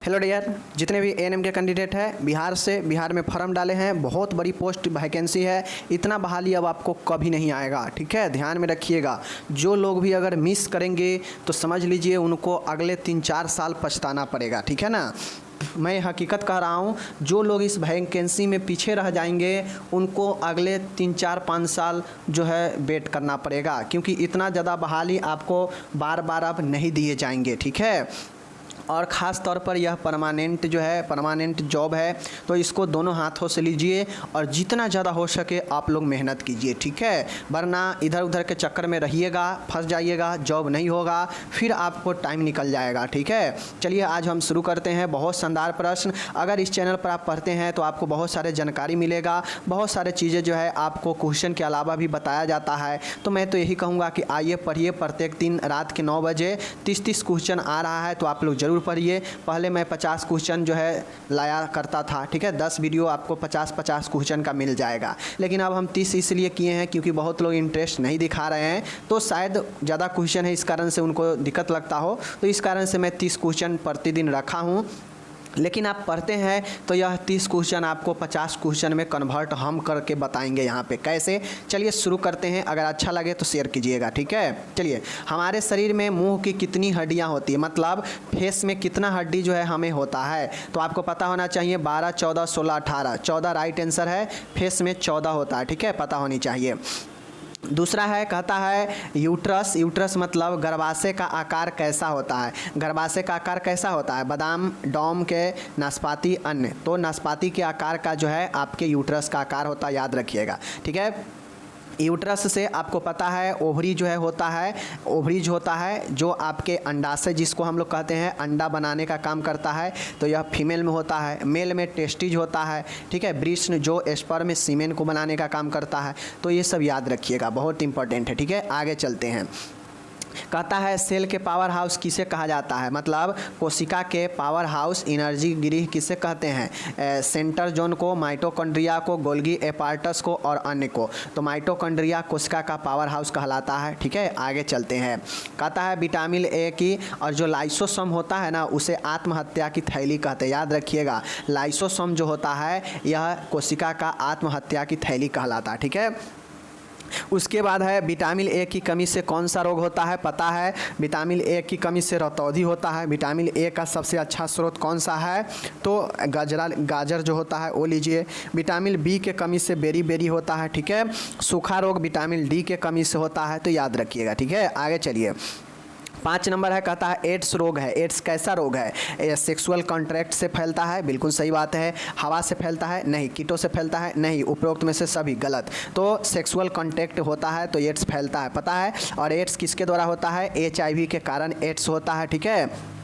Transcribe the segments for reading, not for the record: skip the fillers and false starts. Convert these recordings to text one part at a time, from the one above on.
Hello dear, जितने भी ANM के कैंडिडेट हैं बिहार में फॉर्म डाले हैं, बहुत बड़ी पोस्ट वैकेंसी है। इतना बहाली अब आपको कभी नहीं आएगा, ठीक है, ध्यान में रखिएगा। जो लोग भी अगर मिस करेंगे तो समझ लीजिए उनको अगले 3-4 साल पछताना पड़ेगा, ठीक है ना। मैं हकीकत कह रहा हूँ, जो लोग इस वैकेंसी में पीछे रह जाएंगे उनको अगले 3-4-5 साल जो है वेट करना पड़ेगा, क्योंकि इतना ज़्यादा बहाली आपको बार बार अब नहीं दिए जाएंगे, ठीक है। और ख़ास तौर पर यह परमानेंट जॉब है, तो इसको दोनों हाथों से लीजिए और जितना ज़्यादा हो सके आप लोग मेहनत कीजिए, ठीक है। वरना इधर उधर के चक्कर में रहिएगा, फंस जाइएगा, जॉब नहीं होगा, फिर आपको टाइम निकल जाएगा, ठीक है। चलिए आज हम शुरू करते हैं। बहुत शानदार प्रश्न, अगर इस चैनल पर आप पढ़ते हैं तो आपको बहुत सारे जानकारी मिलेगा, बहुत सारे चीज़ें जो है आपको क्वेश्चन के अलावा भी बताया जाता है। तो मैं तो यही कहूँगा कि आइए पढ़िए। प्रत्येक दिन रात के 9 बजे 30-30 क्वेश्चन आ रहा है, तो आप लोग ज़रूर पढ़िए। पहले मैं 50 क्वेश्चन जो है लाया करता था, ठीक है, 10 वीडियो आपको 50-50 क्वेश्चन का मिल जाएगा। लेकिन अब हम 30 इसलिए किए हैं क्योंकि बहुत लोग इंटरेस्ट नहीं दिखा रहे हैं, तो शायद ज़्यादा क्वेश्चन है इस कारण से उनको दिक्कत लगता हो, तो इस कारण से मैं 30 क्वेश्चन प्रतिदिन रखा हूँ। लेकिन आप पढ़ते हैं तो यह 30 क्वेश्चन आपको 50 क्वेश्चन में कन्वर्ट हम करके बताएंगे यहाँ पे कैसे। चलिए शुरू करते हैं। अगर अच्छा लगे तो शेयर कीजिएगा, ठीक है। चलिए, हमारे शरीर में मुंह की कितनी हड्डियाँ होती है, मतलब फेस में कितना हड्डी जो है हमें होता है, तो आपको पता होना चाहिए। 12, 14, 16, 18, 14 राइट आंसर है। फेस में 14 होता है, ठीक है, पता होनी चाहिए। दूसरा है, कहता है यूट्रस मतलब गर्भाशय का आकार कैसा होता है। गर्भाशय का आकार कैसा होता है, बादाम, डॉम के, नाशपाती, अन्य। तो नाशपाती के आकार का जो है आपके यूट्रस का आकार होता है, याद रखिएगा, ठीक है। यूट्रस से आपको पता है ओवरी जो है होता है, ओवरीज होता है जो आपके अंडाशय जिसको हम लोग कहते हैं अंडा बनाने का काम करता है, तो यह फीमेल में होता है। मेल में टेस्टिज होता है, ठीक है। ब्रीस्ट जो स्पर्म में सीमेन को बनाने का काम करता है। तो ये सब याद रखिएगा, बहुत इंपॉर्टेंट है, ठीक है। आगे चलते हैं। कहता है सेल के पावर हाउस किसे कहा जाता है, मतलब कोशिका के पावर हाउस, एनर्जी गृह किसे कहते हैं। सेंटर जोन को, माइटोकॉन्ड्रिया को, गोल्गी एपार्टस को और अन्य को। तो माइटोकॉन्ड्रिया कोशिका का पावर हाउस कहलाता है, ठीक है। आगे चलते हैं। कहता है विटामिन ए की और जो लाइसोसोम होता है ना, उसे आत्महत्या की थैली कहते हैं, याद रखिएगा। लाइसोसोम जो होता है यह कोशिका का आत्महत्या की थैली कहलाता है, ठीक है। उसके बाद है विटामिन ए की कमी से कौन सा रोग होता है, पता है। विटामिन ए की कमी से रतौंधी होता है। विटामिन ए का सबसे अच्छा स्रोत कौन सा है, तो गाजर जो होता है वो लीजिए। विटामिन बी के कमी से बेरी होता है, ठीक है। सूखा रोग विटामिन डी के कमी से होता है, तो याद रखिएगा, ठीक है। आगे चलिए। 5 नंबर है, कहता है एड्स रोग है। एड्स कैसा रोग है, सेक्सुअल कॉन्ट्रैक्ट से फैलता है, बिल्कुल सही बात है। हवा से फैलता है, नहीं। कीटों से फैलता है, नहीं। उपरोक्त में से सभी गलत। तो सेक्सुअल कॉन्टैक्ट होता है तो एड्स फैलता है, पता है। और एड्स किसके द्वारा होता है, HIV के कारण एड्स होता है, ठीक है।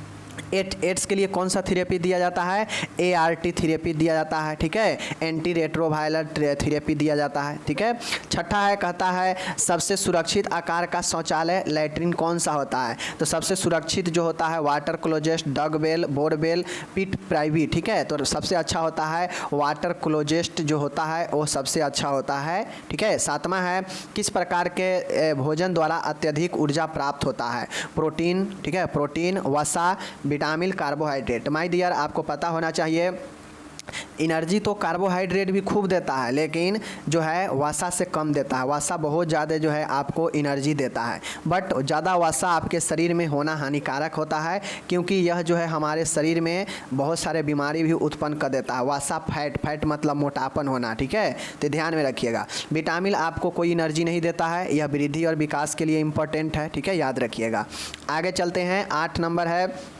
एड्स के लिए कौन सा थेरेपी दिया जाता है, ART थेरेपी दिया जाता है, ठीक है। एंटी रेट्रोवायरल थेरेपी दिया जाता है, ठीक है। छठा है, कहता है सबसे सुरक्षित आकार का शौचालय लैट्रिन कौन सा होता है, तो सबसे सुरक्षित जो होता है वाटर क्लोजेस्ट, डगबेल, बोरबेल, पिट प्राइवी, ठीक है। तो सबसे अच्छा होता है वाटर क्लोजेस्ट जो होता है वो सबसे अच्छा होता है, ठीक है। 7वां है, किस प्रकार के भोजन द्वारा अत्यधिक ऊर्जा प्राप्त होता है, प्रोटीन, ठीक है, प्रोटीन, वसा, विटामिन, कार्बोहाइड्रेट। माय डियर, आपको पता होना चाहिए एनर्जी तो कार्बोहाइड्रेट भी खूब देता है, लेकिन जो है वसा से कम देता है। वसा बहुत ज़्यादा जो है आपको एनर्जी देता है, बट ज़्यादा वसा आपके शरीर में होना हानिकारक होता है, क्योंकि यह जो है हमारे शरीर में बहुत सारे बीमारी भी उत्पन्न कर देता है। वसा फैट मतलब मोटापन होना, ठीक है, तो ध्यान में रखिएगा। विटामिन आपको कोई एनर्जी नहीं देता है, यह वृद्धि और विकास के लिए इम्पोर्टेंट है, ठीक है, याद रखिएगा। आगे चलते हैं। 8 नंबर है,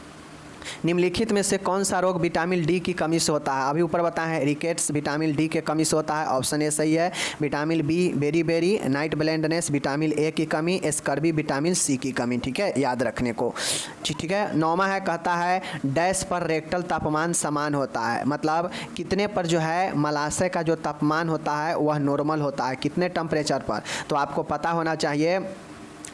निम्नलिखित में से कौन सा रोग विटामिन डी की कमी से होता है। अभी ऊपर बताए हैं रिकेट्स विटामिन डी के कमी से होता है, ऑप्शन ए सही है। विटामिन बी बेरी, नाइट ब्लाइंडनेस विटामिन ए की कमी, स्कर्वी विटामिन सी की कमी, ठीक है, याद रखने को, ठीक है। 9वां है, कहता है डैश पर रेक्टल तापमान समान होता है, मतलब कितने पर जो है मलाशय का जो तापमान होता है वह नॉर्मल होता है, कितने टेम्परेचर पर। तो आपको पता होना चाहिए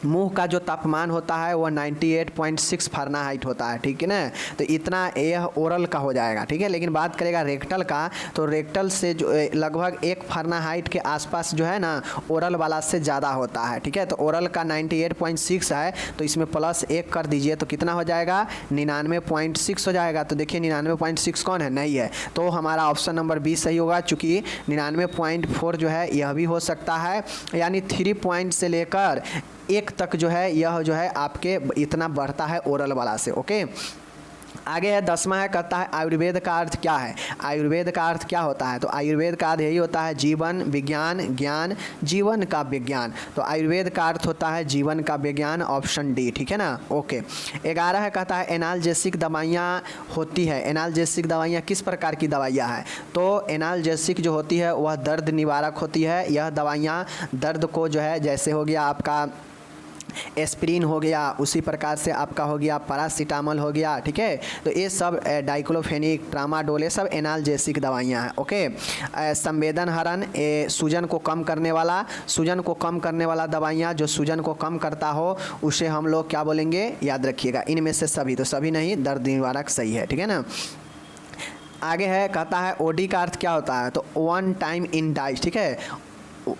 मुंह का जो तापमान होता है वह 98.6 फ़ारेनहाइट होता है, ठीक है ना। तो इतना यह ओरल का हो जाएगा, ठीक है। लेकिन बात करेगा रेक्टल का, तो रेक्टल से जो लगभग 1 फ़ारेनहाइट के आसपास जो है ना ओरल वाला से ज़्यादा होता है, ठीक है। तो ओरल का 98.6 है, तो इसमें +1 कर दीजिए तो कितना हो जाएगा 99.6 हो जाएगा। तो देखिए 99.6 कौन है, नहीं है, तो हमारा ऑप्शन नंबर बी सही होगा, चूँकि 99.4 जो है यह भी हो सकता है, यानी 3 पॉइंट से लेकर 1 तक जो है यह जो है आपके इतना बढ़ता है ओरल वाला से। ओके, आगे है 10वां है, कहता है आयुर्वेद का अर्थ क्या है। आयुर्वेद का अर्थ क्या होता है, तो आयुर्वेद का अर्थ यही होता है जीवन विज्ञान ज्ञान जीवन का विज्ञान। तो आयुर्वेद का अर्थ होता है जीवन का विज्ञान, ऑप्शन डी, ठीक है ना। ओके, 11 है, कहता है एनाल्जेसिक दवाइयाँ होती है। एनाल्जेसिक दवाइयाँ किस प्रकार की दवाइयाँ हैं, तो एनाल्जेसिक जो होती है वह दर्द निवारक होती है। यह दवाइयाँ दर्द को जो है, जैसे हो गया आपका एस्प्रिन हो गया, उसी प्रकार से आपका हो गया पैरासीटामोल हो गया, ठीक है। तो ये सब डाइक्लोफेनिक ट्रामाडोल ये सब एनाल्जेसिक दवाइयाँ हैं। ओके, संवेदन हरण, सूजन को कम करने वाला, सूजन को कम करने वाला दवाइयाँ जो सूजन को कम करता हो उसे हम लोग क्या बोलेंगे, याद रखिएगा इनमें से सभी, तो सभी नहीं, दर्द निवारक सही है, ठीक है ना। आगे है, कहता है ओडी का अर्थ क्या होता है, तो वन टाइम इन डाइट, ठीक है।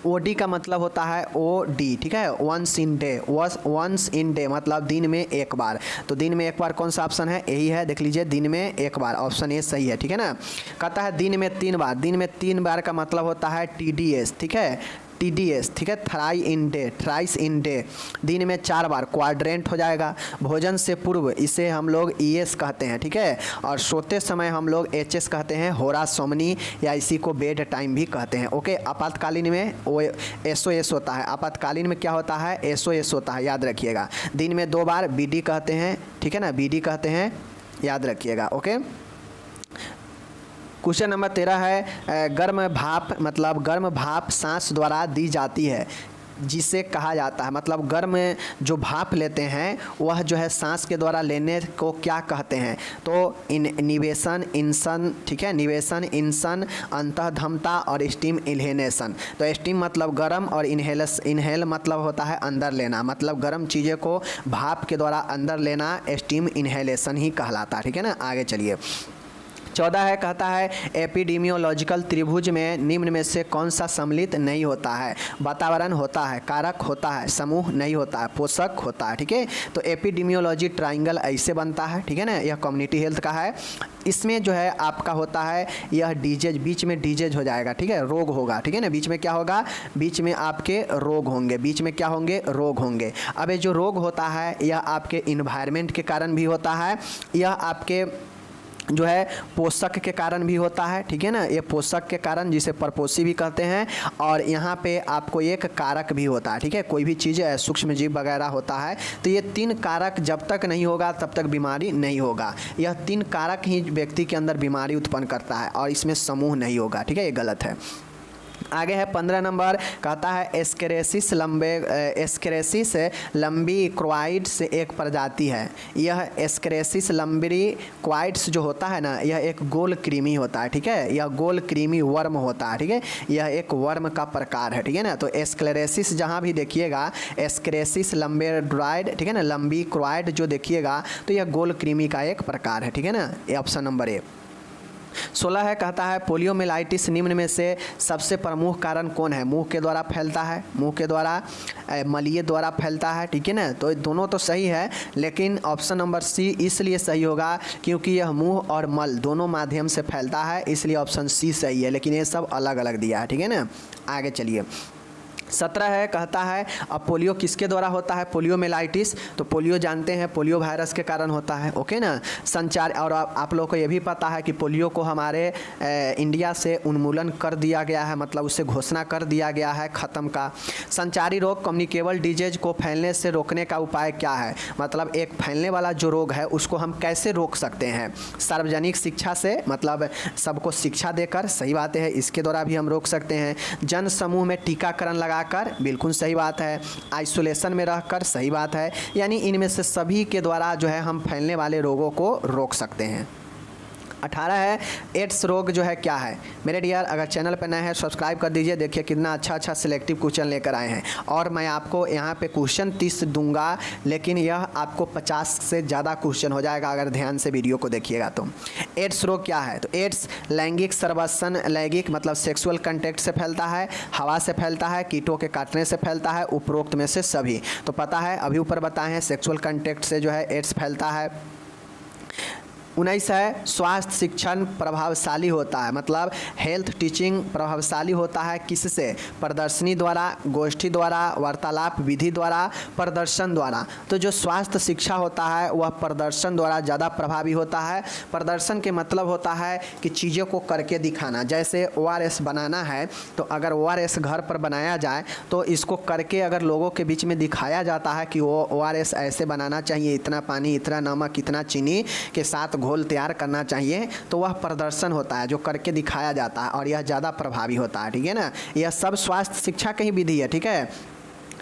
ओडी का मतलब होता है ओ डी, ठीक है, once in day, once in day मतलब दिन में एक बार। तो दिन में एक बार कौन सा ऑप्शन है, यही है, देख लीजिए दिन में एक बार, ऑप्शन ए सही है, ठीक है ना। कहता है दिन में 3 बार, दिन में 3 बार का मतलब होता है TDS, ठीक है, TDS, ठीक है, थ्राइस इन डे। दिन में 4 बार, क्वाड्रेंट हो जाएगा। भोजन से पूर्व इसे हम लोग ES कहते हैं, ठीक है। और सोते समय हम लोग HS कहते हैं, होरा सोमनी, या इसी को बेड टाइम भी कहते हैं। ओके, आपातकालीन में वो SOS होता है, आपातकालीन में क्या होता है, SOS होता है, याद रखिएगा। दिन में 2 बार BD कहते हैं, ठीक है ना, BD कहते हैं, याद रखिएगा। ओके, क्वेश्चन नंबर 13 है, गर्म भाप मतलब गर्म भाप सांस द्वारा दी जाती है जिसे कहा जाता है, मतलब गर्म जो भाप लेते हैं वह जो है सांस के द्वारा लेने को क्या कहते हैं, तो निवेशन इंसन, ठीक है, निवेशन इंसन, अंतःधमता और स्टीम इन्हेलेशन। तो स्टीम मतलब गर्म और इन्हेल मतलब होता है अंदर लेना, मतलब गर्म चीज़ें को भाप के द्वारा अंदर लेना स्टीम इन्हेलेशन ही कहलाता है, ठीक है ना। आगे चलिए, 14 है, कहता है एपिडेमियोलॉजिकल त्रिभुज में निम्न में से कौन सा सम्मिलित नहीं होता है। वातावरण होता है, कारक होता है, समूह नहीं होता है, पोषक होता है, ठीक है। तो एपिडेमियोलॉजी ट्राइंगल ऐसे बनता है, ठीक है ना, यह कम्युनिटी हेल्थ का है। इसमें जो है आपका होता है यह डीजेज, बीच में डीजेज हो जाएगा, ठीक है, रोग होगा, ठीक है ना, बीच में क्या होगा, बीच में आपके रोग होंगे, बीच में क्या होंगे, रोग होंगे। अब ये जो रोग होता है यह आपके इन्वायरमेंट के कारण भी होता है, यह आपके जो है पोषक के कारण भी होता है, ठीक है ना, ये पोषक के कारण जिसे परपोषी भी कहते हैं, और यहाँ पे आपको एक कारक भी होता है, ठीक है, कोई भी चीज़ सूक्ष्म जीव वगैरह होता है। तो ये 3 कारक जब तक नहीं होगा तब तक बीमारी नहीं होगा। यह 3 कारक ही व्यक्ति के अंदर बीमारी उत्पन्न करता है, और इसमें समूह नहीं होगा, ठीक है, ये गलत है। आगे है 15 नंबर, कहता है एस्केरेसिस लंबी क्रोइड्स एक प्रजाति है। यह एस्केरेसिस लंबी क्रोइड्स जो होता है ना, यह एक गोल कृमि होता है, ठीक है, यह गोल कृमि वर्म होता है, ठीक है, यह एक वर्म का प्रकार है, ठीक है ना। तो एस्केरेसिस जहाँ भी देखिएगा एस्केरेसिस लंबेड्रॉइड, ठीक है ना, लंबी क्रोइड जो देखिएगा तो यह गोल कृमि का एक प्रकार है, ठीक है ना, ये ऑप्शन नंबर ए। 16 है, कहता है पोलियोमेलाइटिस निम्न में से सबसे प्रमुख कारण कौन है। मुंह के द्वारा फैलता है, मुंह के द्वारा, मलीय द्वारा फैलता है, ठीक है ना। तो दोनों तो सही है, लेकिन ऑप्शन नंबर सी इसलिए सही होगा क्योंकि यह मुंह और मल दोनों माध्यम से फैलता है, इसलिए ऑप्शन सी सही है, लेकिन ये सब अलग अलग दिया है, ठीक है ना। आगे चलिए, 17 है, कहता है अब पोलियो किसके द्वारा होता है, पोलियोमेलाइटिस। तो पोलियो जानते हैं पोलियो वायरस के कारण होता है, ओके ना। संचार, और आप लोगों को ये भी पता है कि पोलियो को हमारे इंडिया से उन्मूलन कर दिया गया है, मतलब उसे घोषणा कर दिया गया है ख़त्म का। संचारी रोग कम्युनिकेबल डिजीज को फैलने से रोकने का उपाय क्या है, मतलब एक फैलने वाला जो रोग है उसको हम कैसे रोक सकते हैं। सार्वजनिक शिक्षा से, मतलब सबको शिक्षा देकर, सही बात है, इसके द्वारा भी हम रोक सकते हैं। जन समूह में टीकाकरण लगाकर, बिल्कुल सही बात है। आइसोलेशन में रहकर, सही बात है। यानी इनमें से सभी के द्वारा जो है हम फैलने वाले रोगों को रोक सकते हैं। 18 है एड्स रोग जो है क्या है। मेरे डियर अगर चैनल पर नए हैं सब्सक्राइब कर दीजिए। देखिए कितना अच्छा सिलेक्टिव क्वेश्चन लेकर आए हैं और मैं आपको यहाँ पे क्वेश्चन 30 दूंगा, लेकिन यह आपको 50 से ज़्यादा क्वेश्चन हो जाएगा अगर ध्यान से वीडियो को देखिएगा तो। एड्स रोग क्या है? तो एड्स लैंगिक सर्वसन, लैंगिक मतलब सेक्सुअल कंटेक्ट से फैलता है, हवा से फैलता है, कीटों के काटने से फैलता है, उपरोक्त में से सभी। तो पता है अभी ऊपर बताए हैं सेक्सुअल कंटेक्ट से जो है एड्स फैलता है। 19 है स्वास्थ्य शिक्षण प्रभावशाली होता है, मतलब हेल्थ टीचिंग प्रभावशाली होता है किससे? प्रदर्शनी द्वारा, गोष्ठी द्वारा, वार्तालाप विधि द्वारा, प्रदर्शन द्वारा। तो जो स्वास्थ्य शिक्षा होता है वह प्रदर्शन द्वारा ज़्यादा प्रभावी होता है। प्रदर्शन के मतलब होता है कि चीज़ों को करके दिखाना। जैसे ORS बनाना है तो अगर ORS घर पर बनाया जाए तो इसको करके अगर लोगों के बीच में दिखाया जाता है कि वो ORS ऐसे बनाना चाहिए, इतना पानी, इतना नमक, इतना चीनी के साथ घोल तैयार करना चाहिए, तो वह प्रदर्शन होता है जो करके दिखाया जाता है और यह ज़्यादा प्रभावी होता है। ठीक है ना, यह सब स्वास्थ्य शिक्षा की ही विधि है। ठीक है,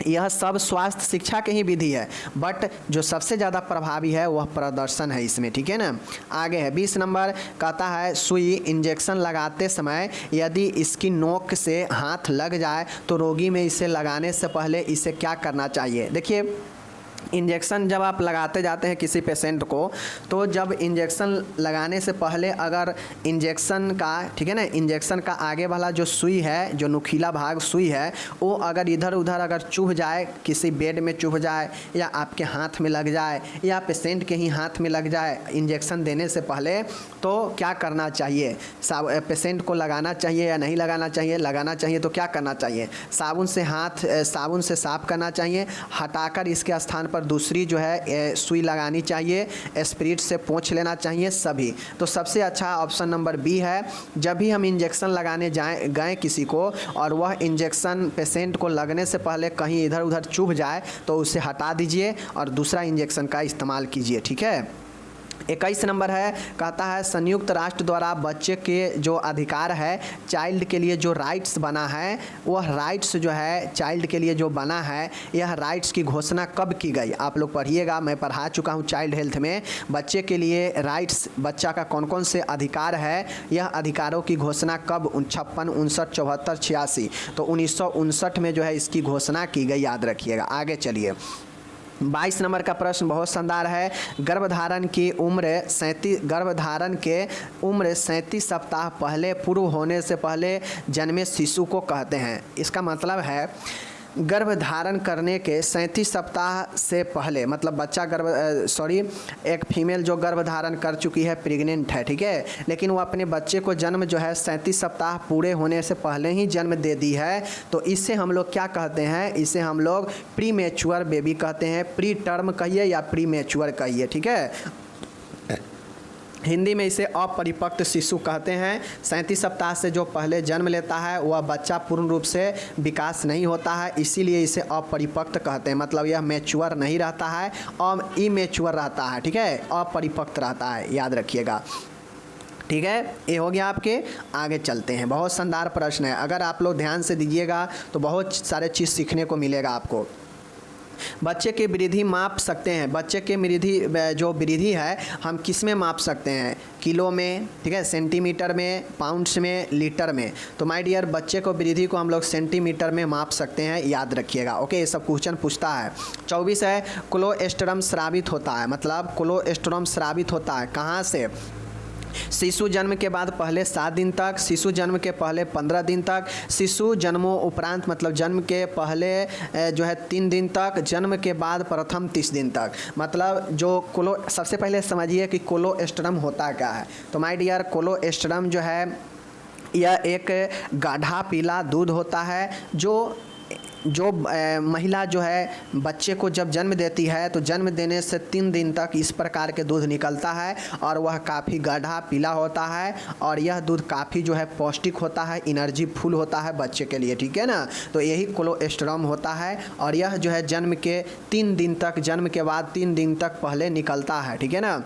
यह सब स्वास्थ्य शिक्षा की ही विधि है, बट जो सबसे ज़्यादा प्रभावी है वह प्रदर्शन है इसमें। ठीक है ना, आगे है 20 नंबर कहता है सुई इंजेक्शन लगाते समय यदि इसकी नोक से हाथ लग जाए तो रोगी में इसे लगाने से पहले इसे क्या करना चाहिए? देखिए इंजेक्शन जब आप लगाते जाते हैं किसी पेशेंट को, तो जब इंजेक्शन लगाने से पहले अगर इंजेक्शन का, ठीक है ना, इंजेक्शन का आगे वाला जो सुई है, जो नुकीला भाग सुई है, वो अगर इधर उधर अगर चुभ जाए, किसी बेड में चुभ जाए या आपके हाथ में लग जाए या पेशेंट के ही हाथ में लग जाए इंजेक्शन देने से पहले, तो क्या करना चाहिए? पेशेंट को लगाना चाहिए या नहीं लगाना चाहिए? लगाना चाहिए तो क्या करना चाहिए? साबुन से हाथ, साबुन से साफ करना चाहिए, हटाकर इसके स्थान पर दूसरी जो है सुई लगानी चाहिए, स्पिरिट से पोंछ लेना चाहिए सभी। तो सबसे अच्छा ऑप्शन नंबर बी है। जब भी हम इंजेक्शन लगाने गए किसी को और वह इंजेक्शन पेशेंट को लगने से पहले कहीं इधर उधर चुभ जाए तो उसे हटा दीजिए और दूसरा इंजेक्शन का इस्तेमाल कीजिए। ठीक है, 21 नंबर है कहता है संयुक्त राष्ट्र द्वारा बच्चे के जो अधिकार है, चाइल्ड के लिए जो राइट्स बना है, वह राइट्स जो है चाइल्ड के लिए जो बना है, यह राइट्स की घोषणा कब की गई? आप लोग पढ़िएगा, मैं पढ़ा चुका हूँ चाइल्ड हेल्थ में। बच्चे के लिए राइट्स, बच्चा का कौन कौन से अधिकार है, यह अधिकारों की घोषणा कब? 56, 59, 74, 86। तो 1959 में जो है इसकी घोषणा की गई, याद रखिएगा। आगे चलिए 22 नंबर का प्रश्न बहुत शानदार है। गर्भधारण के उम्र 37 सप्ताह पहले पूर्व होने से पहले जन्मे शिशु को कहते हैं। इसका मतलब है गर्भधारण करने के 37 सप्ताह से पहले, मतलब बच्चा एक फीमेल जो गर्भधारण कर चुकी है, प्रेग्नेंट है, ठीक है, लेकिन वो अपने बच्चे को जन्म जो है 37 सप्ताह पूरे होने से पहले ही जन्म दे दी है, तो इसे हम लोग क्या कहते हैं? इसे हम लोग प्री मैच्योर बेबी कहते हैं। प्री टर्म कहिए या प्री मैच्योर कहिए। ठीक है, हिंदी में इसे अपरिपक्व शिशु कहते हैं। 37 सप्ताह से जो पहले जन्म लेता है वह बच्चा पूर्ण रूप से विकास नहीं होता है, इसीलिए इसे अपरिपक्व कहते हैं। मतलब यह मैच्योर नहीं रहता है और इमैच्योर रहता है। ठीक है, अपरिपक्व रहता है, याद रखिएगा। ठीक है, ये हो गया आपके। आगे चलते हैं, बहुत शानदार प्रश्न है, अगर आप लोग ध्यान से दीजिएगा तो बहुत सारे चीज़ सीखने को मिलेगा आपको। बच्चे की वृद्धि माप सकते हैं। बच्चे की वृद्धि है हम किस में माप सकते हैं? किलो में, ठीक है, सेंटीमीटर में, पाउंड्स में, लीटर में। तो माय डियर बच्चे को वृद्धि को हम लोग सेंटीमीटर में माप सकते हैं, याद रखिएगा। ओके, ये सब क्वेश्चन पूछता है। 24 है कोलोस्ट्रम स्रावित होता है। मतलब कोलोस्ट्रम स्रावित होता है कहाँ से? शिशु जन्म के बाद पहले 7 दिन तक, शिशु जन्म के पहले 15 दिन तक, शिशु जन्मों उपरांत मतलब जन्म के पहले जो है 3 दिन तक, जन्म के बाद प्रथम 30 दिन तक। मतलब जो सबसे पहले समझिए कि कोलोस्ट्रम होता क्या है। तो माय डियर कोलोस्ट्रम जो है यह एक गाढ़ा पीला दूध होता है जो महिला जो है बच्चे को जब जन्म देती है तो जन्म देने से 3 दिन तक इस प्रकार के दूध निकलता है और वह काफ़ी गाढ़ा पीला होता है और यह दूध काफ़ी जो है पौष्टिक होता है, एनर्जी फुल होता है बच्चे के लिए। ठीक है ना, तो यही कोलोस्ट्रम होता है और यह जो है जन्म के 3 दिन तक, जन्म के बाद 3 दिन तक पहले निकलता है। ठीक है ना,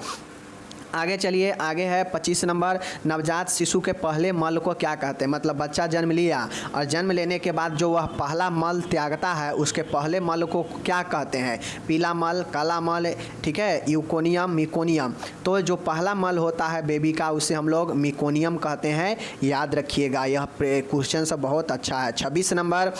आगे चलिए, आगे है 25 नंबर, नवजात शिशु के पहले मल को क्या कहते हैं। मतलब बच्चा जन्म लिया और जन्म लेने के बाद जो वह पहला मल त्यागता है उसके पहले मल को क्या कहते हैं। पीला मल, काला मल, ठीक है, यूकोनियम, मिकोनियम। तो जो पहला मल होता है बेबी का उसे हम लोग मिकोनियम कहते हैं, याद रखिएगा। यह क्वेश्चन सब बहुत अच्छा है। 26 नंबर,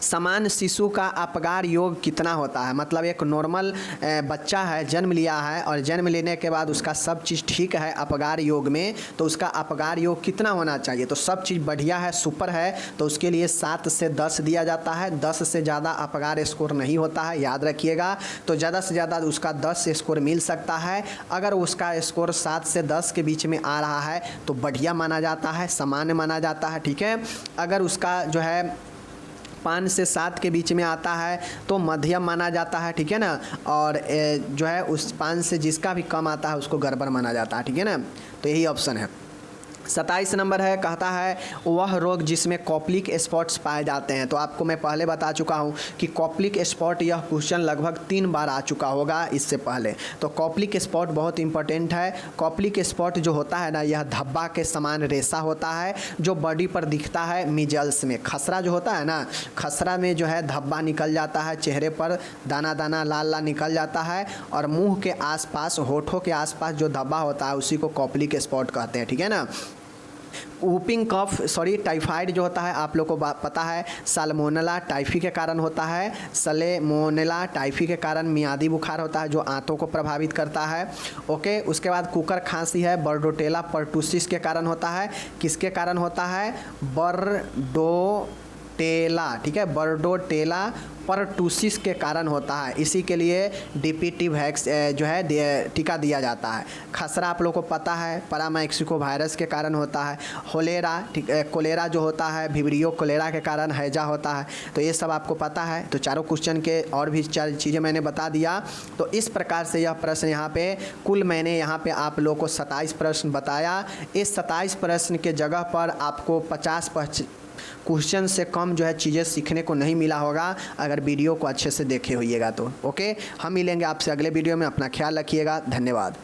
समान शिशु का अपगार योग कितना होता है। मतलब एक नॉर्मल बच्चा है, जन्म लिया है और जन्म लेने के बाद उसका सब चीज़ ठीक है अपगार योग में, तो उसका अपगार योग कितना होना चाहिए। तो सब चीज़ बढ़िया है, सुपर है, तो उसके लिए 7 से 10 दिया जाता है। 10 से ज़्यादा अपगार स्कोर नहीं होता है, याद रखिएगा। तो ज़्यादा से ज़्यादा उसका 10 स्कोर मिल सकता है। अगर उसका स्कोर 7 से 10 के बीच में आ रहा है तो बढ़िया माना जाता है, सामान्य माना जाता है, ठीक है। अगर उसका जो है 5 से 7 के बीच में आता है तो मध्यम माना जाता है, ठीक है ना। और जो है उस 5 से जिसका भी कम आता है उसको गड़बड़ माना जाता है, ठीक है ना। तो यही ऑप्शन है। 27 नंबर है, कहता है वह रोग जिसमें कॉप्लिक स्पॉट्स पाए जाते हैं। तो आपको मैं पहले बता चुका हूं कि कॉप्लिक स्पॉट, यह क्वेश्चन लगभग 3 बार आ चुका होगा इससे पहले। तो कॉप्लिक स्पॉट बहुत इंपॉर्टेंट है। कॉप्लिक स्पॉट जो होता है ना, यह धब्बा के समान रेशा होता है जो बॉडी पर दिखता है मिजल्स में। खसरा जो होता है ना, खसरा में जो है धब्बा निकल जाता है, चेहरे पर दाना दाना लाल लाल निकल जाता है, और मुंह के आसपास, होठों के आसपास जो धब्बा होता है उसी को कॉप्लिक स्पॉट कहते हैं, ठीक है ना। वूपिंग कफ, टाइफाइड जो होता है आप लोग को पता है साल्मोनेला टाइफी के कारण होता है। सलेमोनेला टाइफी के कारण मियादी बुखार होता है जो आंतों को प्रभावित करता है। ओके, उसके बाद कुकर खांसी है, बर्डोटेला पर्टुसिस के कारण होता है। किसके कारण होता है? बर्डोटेला, ठीक है, बर्डोटेला पर्टुसिस के कारण होता है। इसी के लिए डीपीटी वैक्स जो है टीका दिया जाता है। खसरा आप लोग को पता है पैरामाइक्सिको वायरस के कारण होता है। होलेरा, कोलेरा जो होता है विब्रियो कोलेरा के कारण हैजा होता है। तो ये सब आपको पता है। तो चारों क्वेश्चन के और भी 4 चीज़ें मैंने बता दिया। तो इस प्रकार से यह प्रश्न यहाँ पे कुल मैंने यहाँ पे आप लोग को 27 प्रश्न बताया। इस 27 प्रश्न के जगह पर आपको 50 क्वेश्चन से कम जो है चीज़ें सीखने को नहीं मिला होगा अगर वीडियो को अच्छे से देखे होइएगा तो। ओके, हम मिलेंगे आपसे अगले वीडियो में। अपना ख्याल रखिएगा। धन्यवाद।